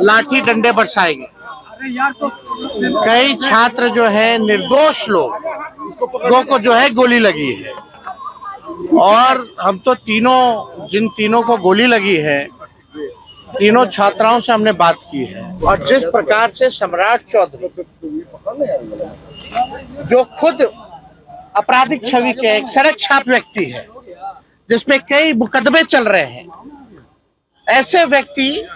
लाठी डंडे बरसाएंगे। कई छात्र जो है निर्दोष लोगों को जो है गोली लगी है, और हम तो जिन तीनों को गोली लगी है, तीनों छात्राओं से हमने बात की है। और जिस प्रकार से सम्राट चौधरी जो खुद आपराधिक छवि के एक सड़क छाप व्यक्ति है, जिसपे कई मुकदमे चल रहे हैं, ऐसे व्यक्ति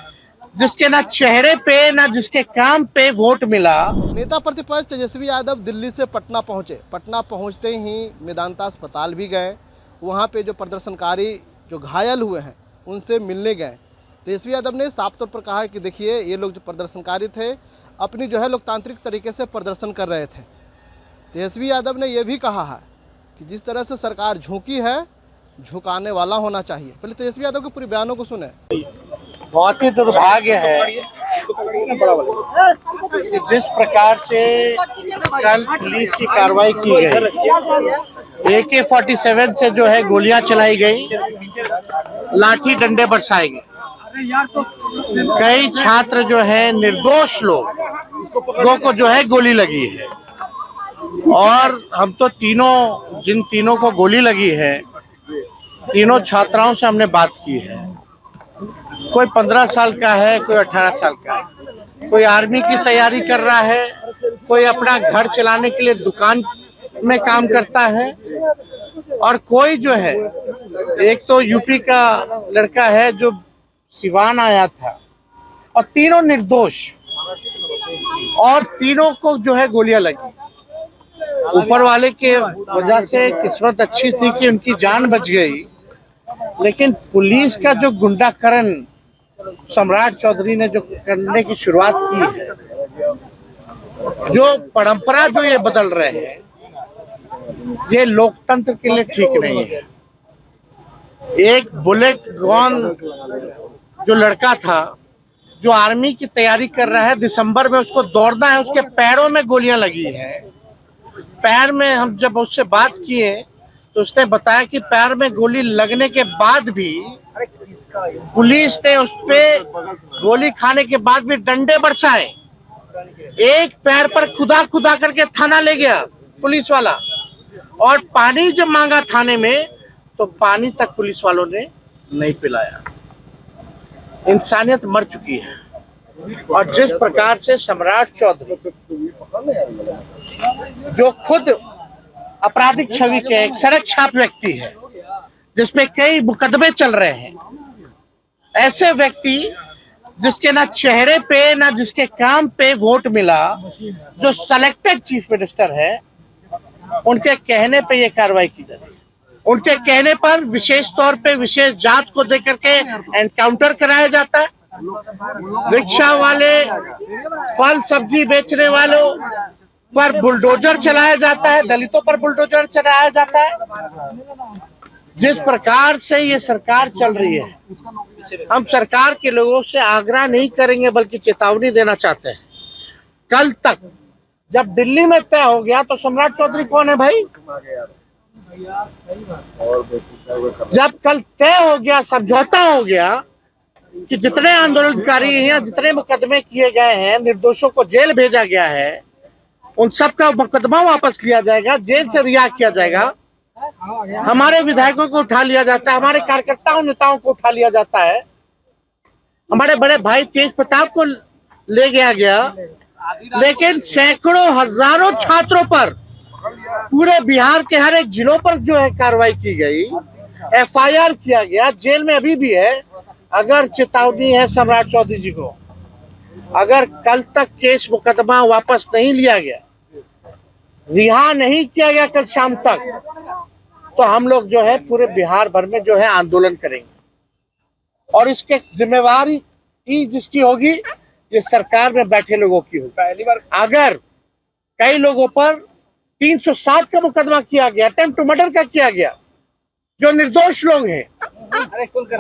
जिसके ना चेहरे पे ना जिसके काम पे वोट मिला। नेता प्रतिपक्ष तेजस्वी यादव दिल्ली से पटना पहुंचे। पटना पहुंचते ही मेदांता अस्पताल भी गए। वहां पे जो प्रदर्शनकारी जो घायल हुए हैं उनसे मिलने गए। तेजस्वी यादव ने साफ तौर पर कहा कि देखिए, ये लोग जो प्रदर्शनकारी थे अपनी जो है लोकतांत्रिक तरीके से प्रदर्शन कर रहे थे। तेजस्वी यादव ने यह भी कहा है कि जिस तरह से सरकार झुकी है, झुकाने वाला होना चाहिए। पहले तेजस्वी यादव के पूरे बयानों को सुने। बहुत ही दुर्भाग्य है कि जिस प्रकार से कल पुलिस की कार्रवाई की गई, AK-47 से जो है गोलियां चलाई गई, लाठी डंडे बरसाए गए। कई छात्र जो है निर्दोष लोगों को जो है गोली लगी है, और हम तो जिन तीनों को गोली लगी है, तीनों छात्राओं से हमने बात की है। कोई 15 साल का है, कोई 18 साल का है, कोई आर्मी की तैयारी कर रहा है, कोई अपना घर चलाने के लिए दुकान में काम करता है, और कोई जो है, एक तो यूपी का लड़का है जो सिवान आया था, और तीनों निर्दोष, और तीनों को जो है गोलियां लगी। ऊपर वाले के वजह से किस्मत अच्छी थी कि उनकी जान बच गई, लेकिन पुलिस का जो गुंडाकरण सम्राट चौधरी ने जो करने की शुरुआत की है, जो परंपरा जो ये बदल रहे हैं, ये लोकतंत्र के लिए ठीक नहीं है। एक बुलेट गॉन जो लड़का था, जो आर्मी की तैयारी कर रहा है, दिसंबर में उसको दौड़ना है, उसके पैरों में गोलियां लगी है। पैर में हम जब उससे बात किए तो उसने बताया कि पैर में गोली लगने के बाद भी पुलिस ने उस पे गोली खाने के बाद भी डंडे बरसाए। एक पैर पर खुदा करके थाना ले गया पुलिस वाला, और पानी जब मांगा थाने में तो पानी तक पुलिस वालों ने नहीं पिलाया। इंसानियत मर चुकी है। और जिस प्रकार से सम्राट चौधरी जो खुद आपराधिक छवि के एक सड़क छाप व्यक्ति है, जिसपे कई मुकदमे चल रहे हैं, ऐसे व्यक्ति जिसके ना चेहरे पे ना जिसके काम पे वोट मिला, जो सेलेक्टेड चीफ मिनिस्टर है, उनके कहने पे ये कार्रवाई की जाती है। उनके कहने पर विशेष तौर पे विशेष जांच को देकर के एनकाउंटर कराया जाता है। रिक्शा वाले, फल सब्जी बेचने वालों पर बुलडोजर चलाया जाता है, दलितों पर बुलडोजर चलाया जाता है। जिस प्रकार से ये सरकार चल रही है, हम सरकार के लोगों से आग्रह नहीं करेंगे बल्कि चेतावनी देना चाहते हैं। कल तक जब दिल्ली में तय हो गया तो सम्राट चौधरी कौन है भाई? जब कल तय हो गया, समझौता हो गया कि जितने आंदोलनकारी हैं, जितने मुकदमे किए गए हैं, निर्दोषों को जेल भेजा गया है, उन सब का मुकदमा वापस लिया जाएगा, जेल से रिहा किया जाएगा। हमारे विधायकों को उठा लिया जाता है, हमारे कार्यकर्ताओं नेताओं को उठा लिया जाता है, हमारे बड़े भाई तेज प्रताप को ले गया, लेकिन सैकड़ों हजारों छात्रों पर पूरे बिहार के हर एक जिलों पर जो है कार्रवाई की गई, FIR किया गया, जेल में अभी भी है। अगर चेतावनी है सम्राट चौधरी जी को, अगर कल तक केस मुकदमा वापस नहीं लिया गया, रिहा नहीं किया गया कल शाम तक, तो हम लोग जो है पूरे बिहार भर में जो है आंदोलन करेंगे। और इसके जिम्मेवारी जिसकी होगी, ये सरकार में बैठे लोगों की होगी। पहली बार अगर कई लोगों पर 307 का मुकदमा किया गया, अटेम्प्ट टू मर्डर का किया गया, जो निर्दोष लोग हैं,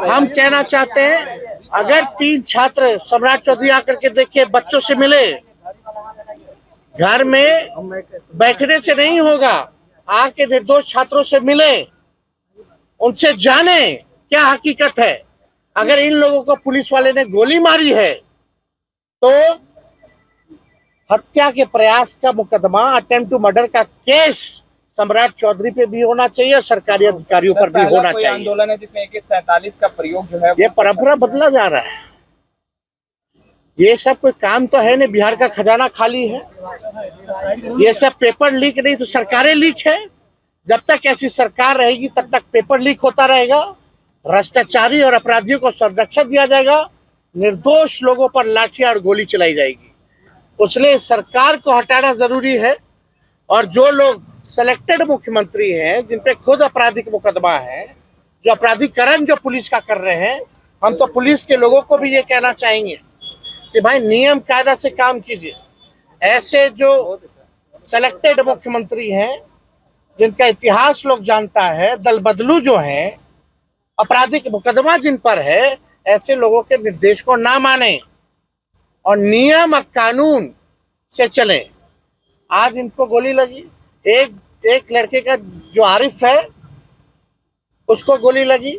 हम कहना चाहते हैं, अगर 3 छात्र सम्राट चौधरी आकर के देखिए, बच्चों से मिले, घर में बैठने से नहीं होगा, आके निर्दोष छात्रों से मिले, उनसे जाने क्या हकीकत है। अगर इन लोगों को पुलिस वाले ने गोली मारी है तो हत्या के प्रयास का मुकदमा, अटेम्प्ट टू मर्डर का केस सम्राट चौधरी पे भी होना चाहिए और सरकारी अधिकारियों पर भी होना चाहिए। आंदोलन है जिसमें AK-47 का प्रयोग जो है ये परंपरा बदला जा रहा है। ये सब कोई काम तो है नहीं, बिहार का खजाना खाली है। ये सब पेपर लीक नहीं तो सरकारें लीक है। जब तक ऐसी सरकार रहेगी तब तक पेपर लीक होता रहेगा, भ्रष्टाचारी और अपराधियों को संरक्षण दिया जाएगा, निर्दोष लोगों पर लाठियां और गोली चलाई जाएगी। इसलिए सरकार को हटाना जरूरी है। और जो लोग सिलेक्टेड मुख्यमंत्री हैं, जिन पे खुद आपराधिक मुकदमा है, जो अपराधीकरण जो पुलिस का कर रहे हैं, हम तो पुलिस के लोगों को भी ये कहना चाहेंगे कि भाई नियम कायदा से काम कीजिए। ऐसे जो सिलेक्टेड मुख्यमंत्री हैं, जिनका इतिहास लोग जानता है, दल बदलू जो हैं, आपराधिक मुकदमा जिन पर है, ऐसे लोगों के निर्देश को ना माने और नियम और कानून से चले। आज इनको गोली लगी, एक लड़के का जो आरिफ है उसको गोली लगी।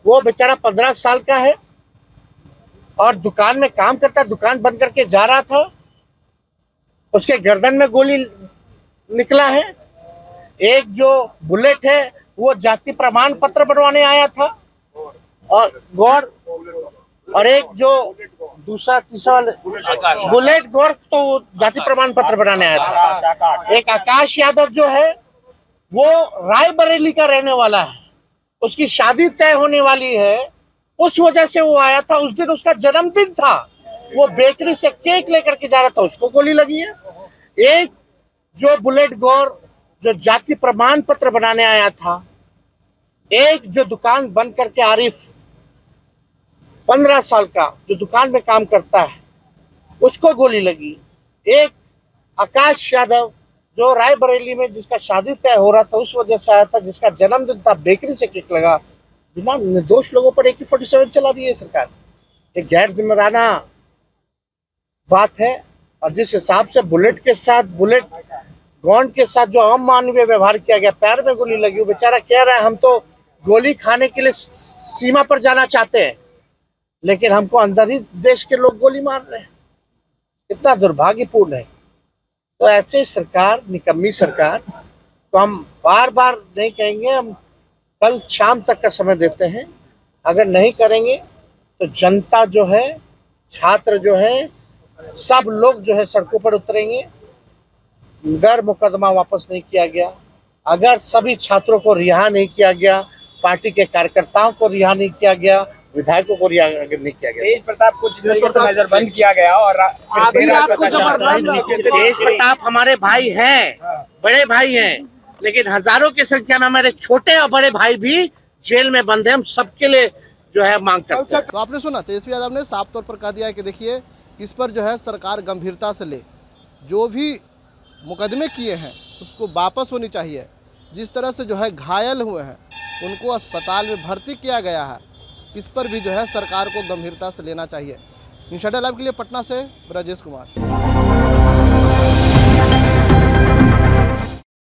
वो बेचारा 15 साल का है और दुकान में काम करता, दुकान बंद करके जा रहा था, उसके गर्दन में गोली निकला है। एक जो बुलेट है वो जाति प्रमाण पत्र बनवाने आया था और एक जो दूसरा तीसरा बुलेट गौर तो जाति प्रमाण पत्र बनाने आया था। एक आकाश यादव जो है वो रायबरेली का रहने वाला है, उसकी शादी तय होने वाली है, उस वजह से वो आया था। उस दिन उसका जन्मदिन था, वो बेकरी से केक लेकर के जा रहा था, उसको गोली लगी है। एक जो बुलेट गौर जो जाति प्रमाण पत्र बनाने आया था, एक जो दुकान बंद करके आरिफ 15 साल का जो दुकान में काम करता है उसको गोली लगी। एक आकाश यादव जो रायबरेली में जिसका शादी तय हो रहा था उस वजह से आया था, जिसका जन्मदिन था, बेकरी से केक लगा। बिना निर्दोष लोगों पर AK-47 चला रही है सरकार। एक गैर जिम्मेदाराना बात है। और जिस हिसाब से बुलेट गॉन्ड के साथ जो अमानवीय व्यवहार किया गया, पैर में गोली लगी, वो बेचारा कह रहा है हम तो गोली खाने के लिए सीमा पर जाना चाहते हैं, लेकिन हमको अंदर ही देश के लोग गोली मार रहे हैं। कितना दुर्भाग्यपूर्ण है। तो ऐसे सरकार, निकम्मी सरकार, तो हम बार बार नहीं कहेंगे, हम कल शाम तक का समय देते हैं। अगर नहीं करेंगे तो जनता जो है, छात्र जो है, सब लोग जो है सड़कों पर उतरेंगे। अगर मुकदमा वापस नहीं किया गया, अगर सभी छात्रों को रिहा नहीं किया गया, पार्टी के कार्यकर्ताओं को रिहा नहीं किया गया, विधायकों को रिहा नहीं किया गया, तेज प्रताप को जिस तरीके से नजरबंद किया गया और तेज प्रताप हमारे भाई हैं, बड़े भाई हैं, लेकिन हजारों की संख्या में हमारे छोटे और बड़े भाई भी जेल में बंद हैं। हम सबके लिए जो है मांग करते हैं। तो आपने सुना, तेजस्वी यादव ने साफ तौर पर कह दिया है कि देखिए इस पर जो है सरकार गंभीरता से ले, जो भी मुकदमे किए हैं उसको वापस होनी चाहिए। जिस तरह से जो है घायल हुए हैं उनको अस्पताल में भर्ती किया गया है, इस पर भी जो है सरकार को गंभीरता से लेना चाहिए। न्यूज़ लाइव के लिए पटना से ब्रजेश कुमार।